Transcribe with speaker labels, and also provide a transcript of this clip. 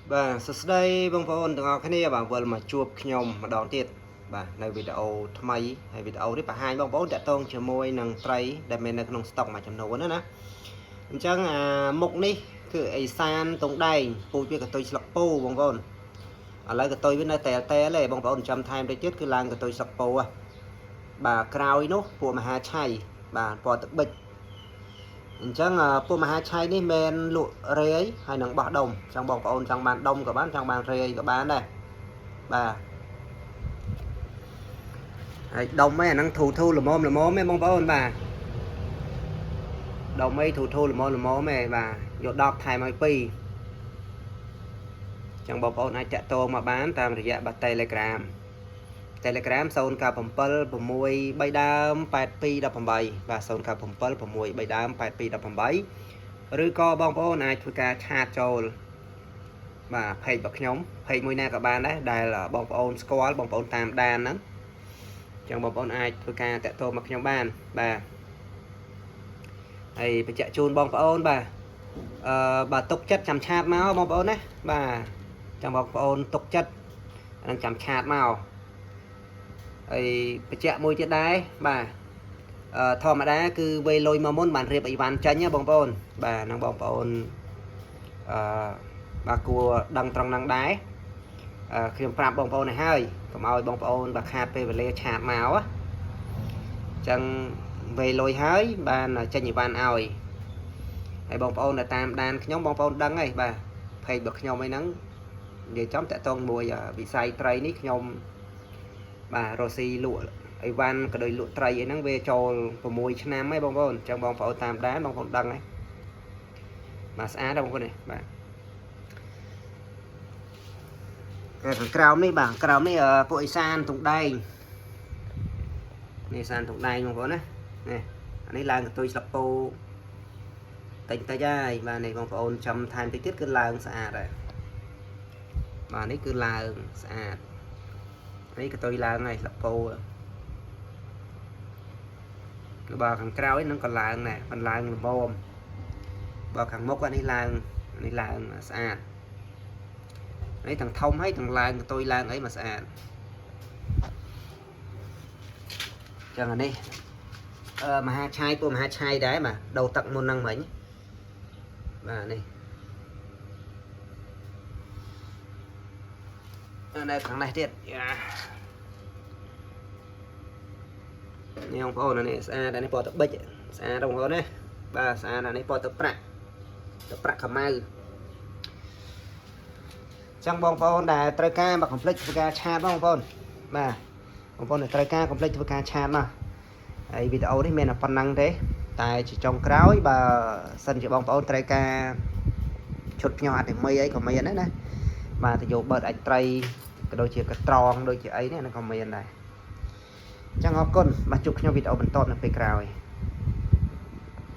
Speaker 1: Và sau đây bông phong từng học cái này bảo vừa mà chụp nhom mà đón tiệt vàในវីដេអូថ្មីហើយវីដេអូនេះបង្ហាញបងប្អូនតាក់ទងជាមួយនឹងត្រីដែលមាននៅក្នុងស្តុកមួយចំនួនណាអញ្ចឹងមុខនេះគឺអេសានតុងដែងពូជវាកតុយស្លឹកពោបងប្អូនឥឡូវកតុយវានៅតែទេបងប្អូនចាំថែមទៅទៀតគឺឡើងកតុយស្លឹកពោបាទក្រោយនោះពួកមហាឆៃបាទពណ៌ទឹកប៊ិចអញ្ចឹងពួកមហាឆៃនេះមានលក់រាយហើយនឹងបោះដុំចង់បងប្អូនចង់បានដុំក៏បានចង់បានរាយក៏បានដែរបាទហើយដុំឯហ្នឹងធូធូល្មមឯងបងប្អូនបាទដុំឯងធូធូល្មមឯងបាទយក10ថែមឲ្យ2ចឹងបងប្អូនអាចតាក់ទងមកបានតាមរយៈបាត់ Telegram 097 6 3 ដើម 8218 បាទ 097 6 3 ដើម 8218 ឬក៏បងប្អូនអាចធ្វើការឆាតចូលបាទ page របស់ខ្ញុំ page មួយណាក៏បានដែរដែលបងប្អូនស្គាល់បងប្អូនតាមដានហ្នឹងចឹងបងប្អូនអាចធ្វើការតាក់ទងមកខ្ញុំបានបាទហើយបញ្ជាក់ជូនបងប្អូនបាទបាទទុកចិត្តចាំឆាតមកបងប្អូនណាបាទចាំបងប្អូនទុកចិត្តនឹងចាំឆាតមកហើយបញ្ជាក់មួយទៀតដែរបាទធម្មតាគឺវេលុយមកមុនបានរៀបអីវ៉ាន់ចាញ់ណាបងប្អូនបាទនឹងបងប្អូនបាទគួរដឹងត្រង់ហ្នឹងដែរខ្ញុំប្រាប់បងប្អូនឲ្យហើយកុំឲ្យបងប្អូនបាទខាតពេលវេលាឆាតមកអញ្ចឹងវេលុយហើយបានចេញអីវ៉ាន់ឲ្យហើយបងប្អូនដែលតាមដានខ្ញុំបងប្អូនដឹងហើយបាទ page របស់ខ្ញុំអីហ្នឹងនិយាយចំតាក់ទងមួយវិស័យត្រីនេះខ្ញុំបាទរស់ស៊ីលក់អីវ៉ាន់ក៏ដូចលក់ត្រីអីហ្នឹងវាចូល6ឆ្នាំហើយបងប្អូនអញ្ចឹងបងប្អូនតាមដានបងប្អូនដឹងហើយបាទស្អាតដែរបងប្អូននេះបាទខាងក្រោមនេះបាទក្រោមនេះពួកអេសានតុងដែងនេះអេសានតុងដែងបងប្អូនណានេះអានេះឡើងកតុយស្លឹកពោតិចហើយបាទនេះបងប្អូនចាំថែមតិចទៀតគឺឡើងស្អាតហើយបាទនេះគឺឡើងស្អាតនេះកតុយឡើងហើយស្លឹកពោបាទខាងក្រោយនឹងក៏ឡើងដែរមិនឡើងល្មមបាទខាងមុខនេះឡើងស្អាតនេះទាំងធំហើយទាំងឡើងកតុយឡើងអីមកស្អាតចឹងអានេះមហាឆាយពួកមហាឆាយដែរបាទដូរទឹកមុនហ្នឹងមិញបាទនេះនៅខាងនេះទៀតនេះបងប្អូនអានេះស្អាតអានេះពណ៌ទឹកប៊ិចស្អាតបងប្អូនណាបាទស្អាតអានេះពណ៌ទឹកប្រាក់ខ្មៅចឹងបងប្អូនដែលត្រូវការមកកុំភ្លេចធ្វើការឆាតបងប្អូនបាទបងប្អូនដែលត្រូវការកុំភ្លេចធ្វើការឆាតមកហើយវីដេអូនេះមានតែប៉ុណ្ណឹងទេតែជាចុងក្រោយបើសិនជាបងប្អូនត្រូវការឈុតភ្ញាស់អតិមីអីក៏មានដែរណាបាទទៅយកបឺតអាចត្រីក៏ដូចជាកត្រងដូចជាអីនេះក៏មានដែរចឹងអរគុណបាទជួបខ្ញុំវីដេអូបន្តនៅពេលក្រោយ